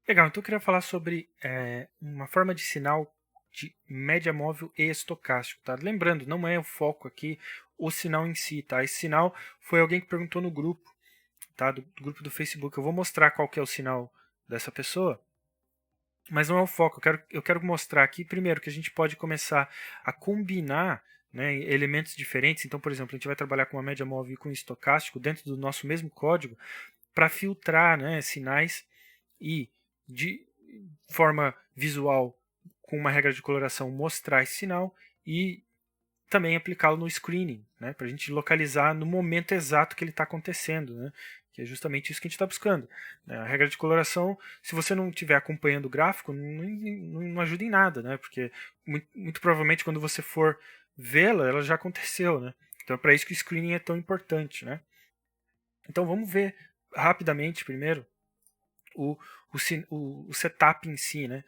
Legal, então eu queria falar sobre uma forma de sinal de média móvel e estocástico, tá? Lembrando, não é o foco aqui o sinal em si, tá? Esse sinal foi alguém que perguntou no grupo, tá? Do grupo do Facebook. Eu vou mostrar qual que é o sinal dessa pessoa, mas não é o foco. Eu quero mostrar aqui, primeiro, que a gente pode começar a combinar, né, elementos diferentes. Então, por exemplo, a gente vai trabalhar com uma média móvel e com estocástico dentro do nosso mesmo código para filtrar, né, sinais e de forma visual, com uma regra de coloração, mostrar esse sinal e também aplicá-lo no screening, né, para a gente localizar no momento exato que ele está acontecendo, né, que é justamente isso que a gente está buscando. A regra de coloração, se você não estiver acompanhando o gráfico, não ajuda em nada, né, porque muito provavelmente quando você for vê-la, ela já aconteceu. Né, então é para isso que o screening é tão importante. Né. Então vamos ver rapidamente primeiro o, o setup em si, né?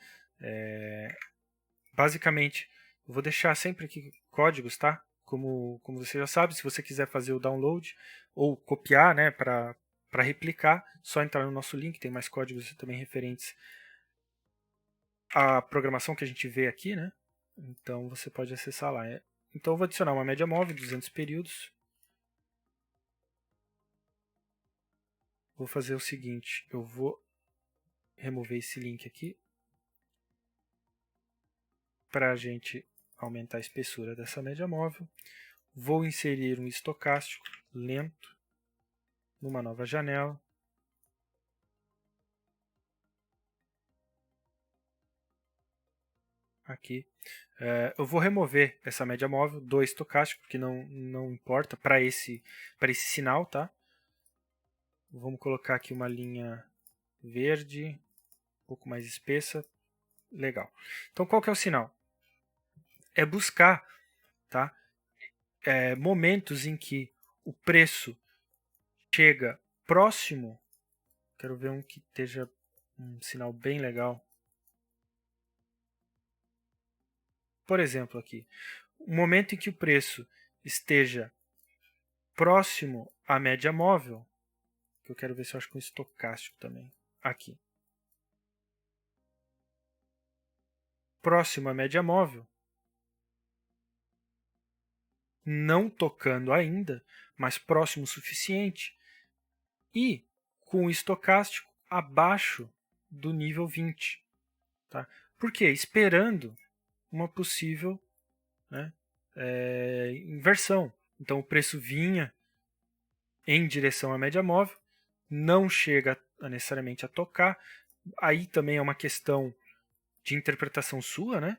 Basicamente, eu vou deixar sempre aqui códigos, tá? Como você já sabe, se você quiser fazer o download ou copiar, né, para replicar, só entrar no nosso link, tem mais códigos também referentes à programação que a gente vê aqui, né? Então você pode acessar lá. Então eu vou adicionar uma média móvel, 200 períodos. Vou fazer o seguinte, eu vou remover esse link aqui para a gente aumentar a espessura dessa média móvel. Vou inserir um estocástico lento numa nova janela. Aqui. Eu vou remover essa média móvel do estocástico, porque não importa para esse sinal. Tá? Vamos colocar aqui uma linha verde, um pouco mais espessa. Legal. Então qual que é o sinal? É buscar, tá? Momentos em que o preço chega próximo. Quero ver um que esteja um sinal bem legal. Por exemplo, aqui, o momento em que o preço esteja próximo à média móvel, que eu quero ver se eu acho com estocástico também, aqui, próximo à média móvel, não tocando ainda, mas próximo o suficiente, e com o estocástico abaixo do nível 20. Tá? Por quê? Esperando uma possível, né, inversão. Então o preço vinha em direção à média móvel, não chega necessariamente a tocar. Aí também é uma questão de interpretação sua, né?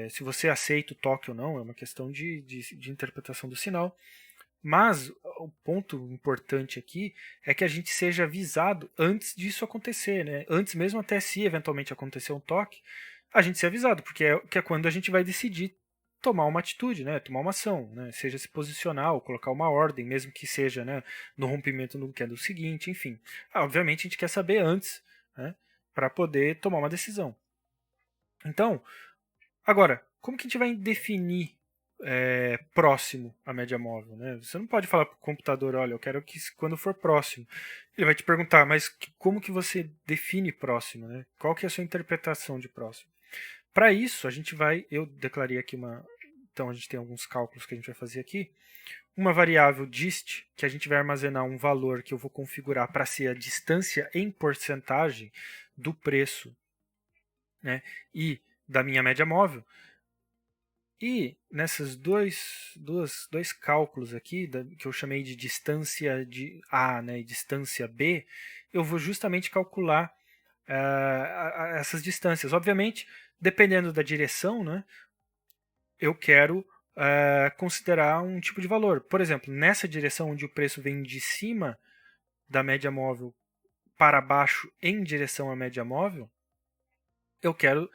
Se você aceita o toque ou não, é uma questão de interpretação do sinal. Mas o ponto importante aqui é que a gente seja avisado antes disso acontecer, né? Antes mesmo até se eventualmente acontecer um toque, a gente ser avisado, porque que é quando a gente vai decidir tomar uma atitude, né? Tomar uma ação, né? Seja se posicionar ou colocar uma ordem, mesmo que seja, né, no rompimento no candle seguinte, enfim. Obviamente a gente quer saber antes, né, para poder tomar uma decisão. Então, agora, como que a gente vai definir próximo à média móvel? Né? Você não pode falar para o computador, olha, eu quero que quando for próximo. Ele vai te perguntar, mas como que você define próximo? Né? Qual que é a sua interpretação de próximo? Para isso, a gente vai, eu declarei aqui uma, então a gente tem alguns cálculos que a gente vai fazer aqui. Uma variável dist, que a gente vai armazenar um valor que eu vou configurar para ser a distância em porcentagem do preço, né, e da minha média móvel. E nesses dois cálculos aqui, que eu chamei de distância de A, né, e distância B, eu vou justamente calcular essas distâncias. Obviamente, dependendo da direção, né, eu quero considerar um tipo de valor. Por exemplo, nessa direção onde o preço vem de cima da média móvel para baixo em direção à média móvel, eu quero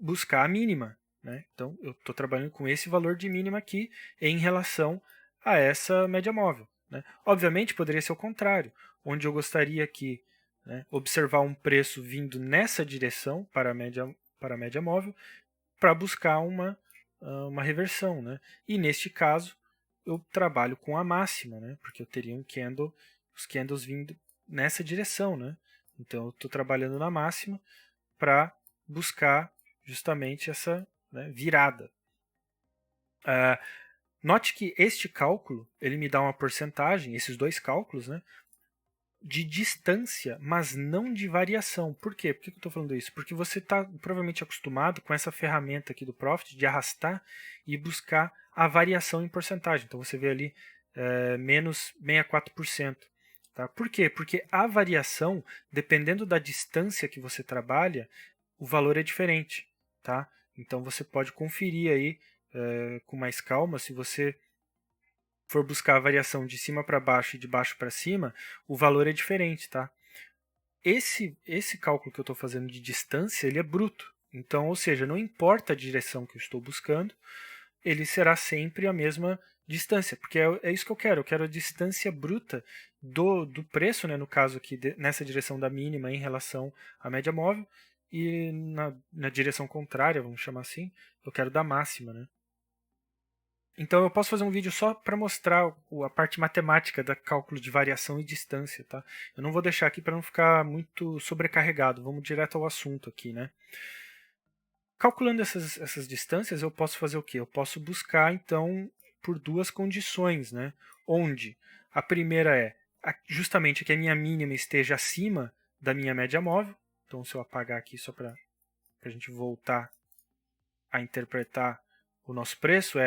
buscar a mínima. Né? Então, eu estou trabalhando com esse valor de mínima aqui em relação a essa média móvel. Né? Obviamente, poderia ser o contrário, onde eu gostaria aqui, né, observar um preço vindo nessa direção para a média móvel para buscar uma reversão. Né? E neste caso, eu trabalho com a máxima, né? Porque eu teria os candles vindo nessa direção, né? Então eu estou trabalhando na máxima para buscar justamente essa, né, virada. Note que este cálculo ele me dá uma porcentagem, esses dois cálculos, né, de distância, mas não de variação. Por quê? Por que eu estou falando isso? Porque você está provavelmente acostumado com essa ferramenta aqui do Profit de arrastar e buscar a variação em porcentagem. Então você vê ali menos 64%. Tá? Por quê? Porque a variação, dependendo da distância que você trabalha, o valor é diferente. Tá? Então você pode conferir aí com mais calma. Se você for buscar a variação de cima para baixo e de baixo para cima, o valor é diferente, tá? Esse cálculo que eu estou fazendo de distância, ele é bruto. Então, ou seja, não importa a direção que eu estou buscando, ele será sempre a mesma distância, porque é isso que eu quero a distância bruta do preço, né, no caso aqui, nessa direção da mínima em relação à média móvel, e na direção contrária, vamos chamar assim, eu quero da máxima, né? Então eu posso fazer um vídeo só para mostrar a parte matemática da cálculo de variação e distância, tá? Eu não vou deixar aqui para não ficar muito sobrecarregado. Vamos direto ao assunto aqui, né? Calculando essas distâncias, eu posso fazer o quê? Eu posso buscar, então, por duas condições, né? Onde a primeira é justamente que a minha mínima esteja acima da minha média móvel. Então, se eu apagar aqui só para a gente voltar a interpretar o nosso preço,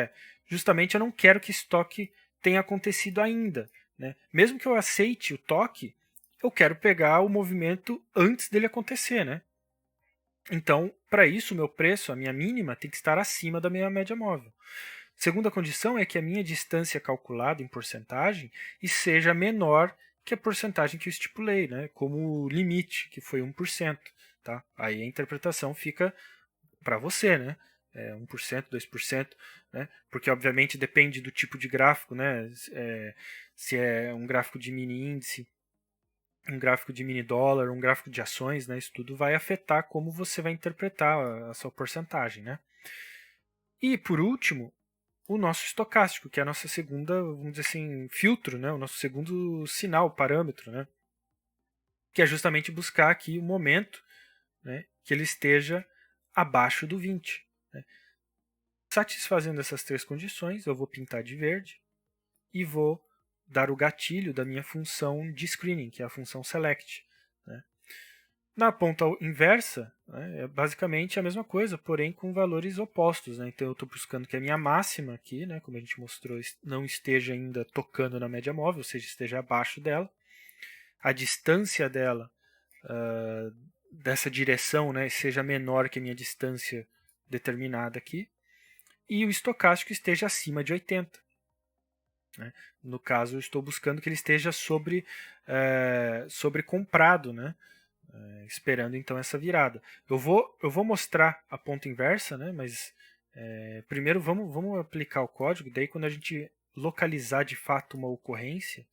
justamente eu não quero que esse toque tenha acontecido ainda. Né? Mesmo que eu aceite o toque, eu quero pegar o movimento antes dele acontecer. Né? Então, para isso, o meu preço, a minha mínima, tem que estar acima da minha média móvel. Segunda condição é que a minha distância calculada em porcentagem seja menor que a porcentagem que eu estipulei, né? Como limite, que foi 1%. Tá? Aí a interpretação fica para você, né? 1%, 2%, né? Porque obviamente depende do tipo de gráfico, né? Se é um gráfico de mini índice, um gráfico de mini dólar, um gráfico de ações, né? Isso tudo vai afetar como você vai interpretar a sua porcentagem, né? E por último, o nosso estocástico, que é a nossa segunda, vamos dizer assim, filtro, né? O nosso segundo sinal, parâmetro, né? Que é justamente buscar aqui o momento, né, que ele esteja abaixo do 20. Né? Satisfazendo essas três condições, eu vou pintar de verde e vou dar o gatilho da minha função de screening, que é a função select. Né? Na ponta inversa, né, é basicamente a mesma coisa, porém com valores opostos. Né? Então eu estou buscando que a minha máxima aqui, né, como a gente mostrou, não esteja ainda tocando na média móvel, ou seja, esteja abaixo dela. A distância dela, dessa direção, né, seja menor que a minha distância determinada aqui. E o estocástico esteja acima de 80. Né? No caso, eu estou buscando que ele esteja sobre comprado, né? Esperando então essa virada. Eu vou mostrar a ponta inversa, né? Mas primeiro vamos aplicar o código, daí quando a gente localizar de fato uma ocorrência,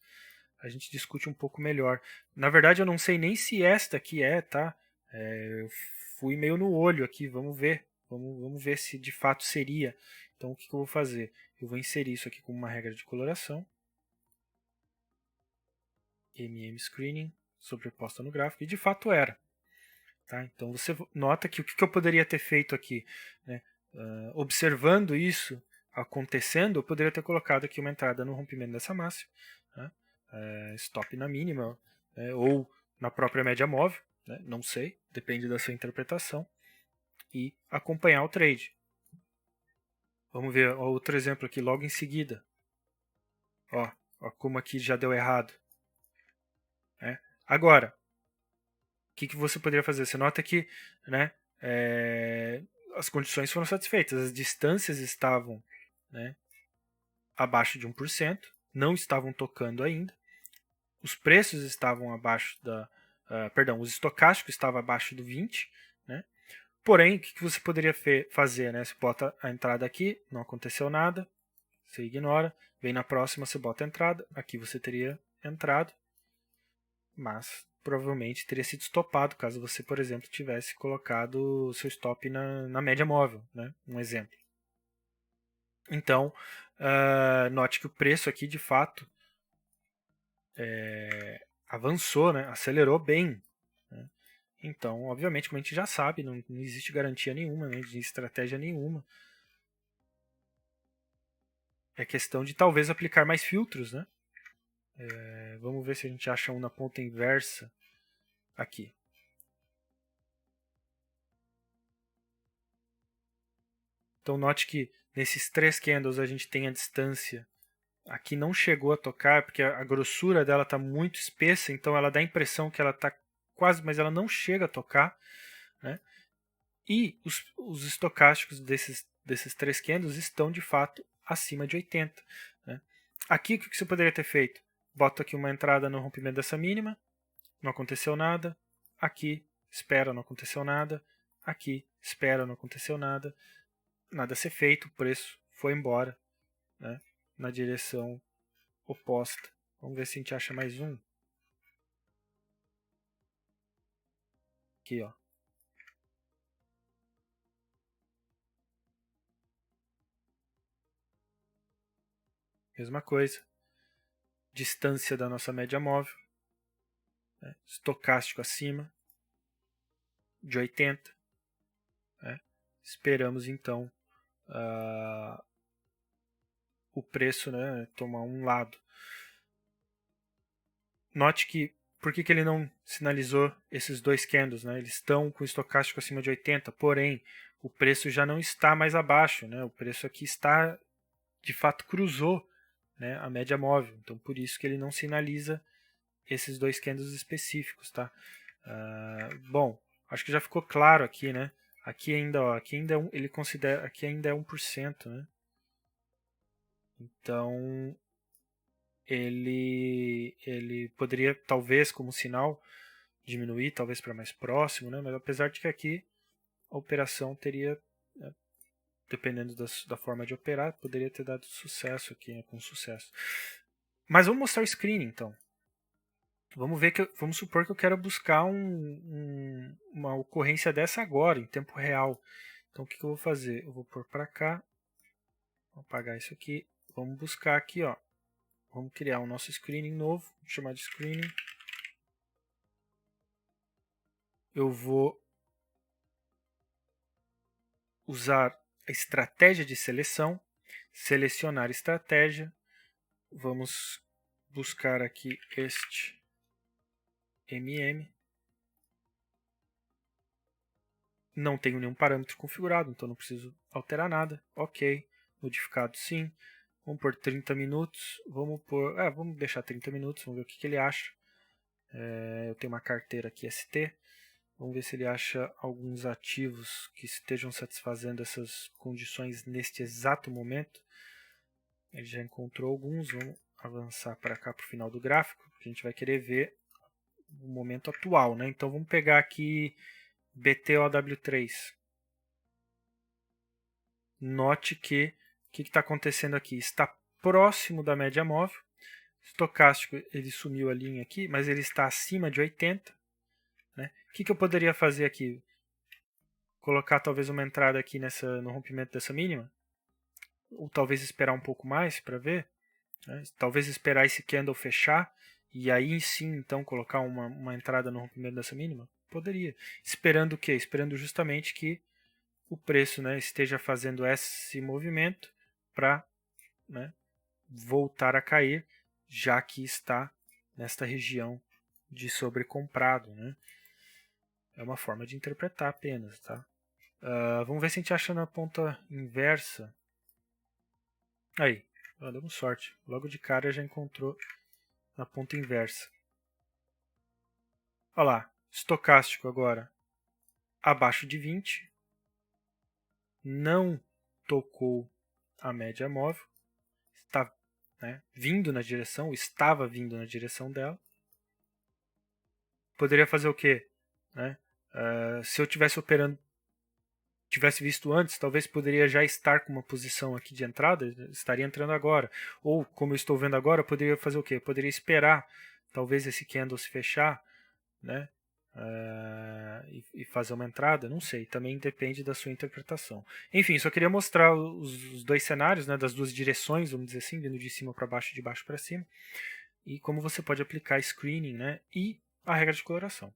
a gente discute um pouco melhor. Na verdade, eu não sei nem se esta aqui tá? Eu fui meio no olho aqui, vamos ver. Vamos ver se de fato seria. Então, o que eu vou fazer? Eu vou inserir isso aqui como uma regra de coloração. Screening, sobreposta no gráfico, e de fato era. Tá? Então, você nota que o que eu poderia ter feito aqui, né? Observando isso acontecendo, eu poderia ter colocado aqui uma entrada no rompimento dessa máxima, né? Stop na mínima, ou na própria média móvel, né? Não sei, depende da sua interpretação, e acompanhar o trade. Vamos ver outro exemplo aqui logo em seguida. Ó como aqui já deu errado. Agora, o que você poderia fazer? Você nota que, né, as condições foram satisfeitas. As distâncias estavam, né, abaixo de 1%, não estavam tocando ainda. Os preços estavam abaixo os estocásticos estavam abaixo do 20, né? Porém, o que você poderia fazer? Né? Você bota a entrada aqui, não aconteceu nada, você ignora, vem na próxima, você bota a entrada, aqui você teria entrado, mas provavelmente teria sido estopado caso você, por exemplo, tivesse colocado o seu stop na média móvel, né? Um exemplo. Então, note que o preço aqui, de fato, avançou, né? Acelerou bem. Então, obviamente, como a gente já sabe, não existe garantia nenhuma, não existe estratégia nenhuma. É questão de talvez aplicar mais filtros, né? Vamos ver se a gente acha um na ponta inversa aqui. Então note que nesses 3 candles a gente tem a distância. Aqui não chegou a tocar, porque a grossura dela está muito espessa, então ela dá a impressão que ela está quase, mas ela não chega a tocar. Né? E os estocásticos desses 3 candles estão de fato acima de 80. Né? Aqui o que você poderia ter feito? Boto aqui uma entrada no rompimento dessa mínima, não aconteceu nada. Aqui, espera, não aconteceu nada. Aqui, espera, não aconteceu nada. Nada a ser feito, o preço foi embora, né, na direção oposta. Vamos ver se a gente acha mais um. Aqui, ó. Mesma coisa. Distância da nossa média móvel. Né, estocástico acima de 80. Né, esperamos então o preço, né, tomar um lado. Note que por que ele não sinalizou esses 2 candles? Né? Eles estão com o estocástico acima de 80, porém o preço já não está mais abaixo. Né? O preço aqui está, de fato, cruzou, né, a média móvel. Então por isso que ele não sinaliza esses 2 candles específicos. Tá? Bom, acho que já ficou claro aqui. Né? Aqui ainda, ó, ele considera, aqui ainda é 1%. Né? Então ele poderia, talvez, como sinal, diminuir, talvez para mais próximo, né? Mas apesar de que aqui a operação teria, né, dependendo da forma de operar, poderia ter dado sucesso aqui, né, com sucesso. Mas vamos mostrar o screening, então. Vamos ver vamos supor que eu quero buscar uma ocorrência dessa agora, em tempo real. Então o que eu vou fazer? Eu vou pôr para cá, vou apagar isso aqui, vamos buscar aqui, ó. Vamos criar o nosso screening novo, vou chamar de screening. Eu vou usar a estratégia de seleção, selecionar estratégia. Vamos buscar aqui este MM. Não tenho nenhum parâmetro configurado, então não preciso alterar nada. Ok, modificado sim. Vamos por 30 minutos. Vamos deixar 30 minutos, vamos ver o que ele acha. Eu tenho uma carteira aqui ST. Vamos ver se ele acha alguns ativos que estejam satisfazendo essas condições neste exato momento. Ele já encontrou alguns. Vamos avançar para cá para o final do gráfico. A gente vai querer ver o momento atual. Né? Então vamos pegar aqui BTOW3. Note que o que está acontecendo aqui? Está próximo da média móvel. Estocástico, ele sumiu a linha aqui, mas ele está acima de 80. Né? O que eu poderia fazer aqui? Colocar talvez uma entrada aqui no rompimento dessa mínima? Ou talvez esperar um pouco mais para ver? Né? Talvez esperar esse candle fechar e aí sim então colocar uma entrada no rompimento dessa mínima? Poderia. Esperando o quê? Esperando justamente que o preço, né, esteja fazendo esse movimento para, né, voltar a cair, já que está nesta região de sobrecomprado. Né? É uma forma de interpretar apenas. Tá? Vamos ver se a gente acha na ponta inversa. Aí, demos sorte. Logo de cara já encontrou na ponta inversa. Olha lá, estocástico agora abaixo de 20. Não tocou a média móvel. Está, né, vindo na direção, estava vindo na direção dela. Poderia fazer o quê? Né? Se eu tivesse operando, tivesse visto antes, talvez poderia já estar com uma posição aqui de entrada, estaria entrando agora. Ou, como eu estou vendo agora, poderia fazer o quê? Poderia esperar, talvez esse candle se fechar, né? E fazer uma entrada, não sei, também depende da sua interpretação. Enfim, só queria mostrar os 2 cenários, né, das 2 direções, vamos dizer assim, vindo de cima para baixo, de baixo para cima, e como você pode aplicar screening, né, e a regra de coloração.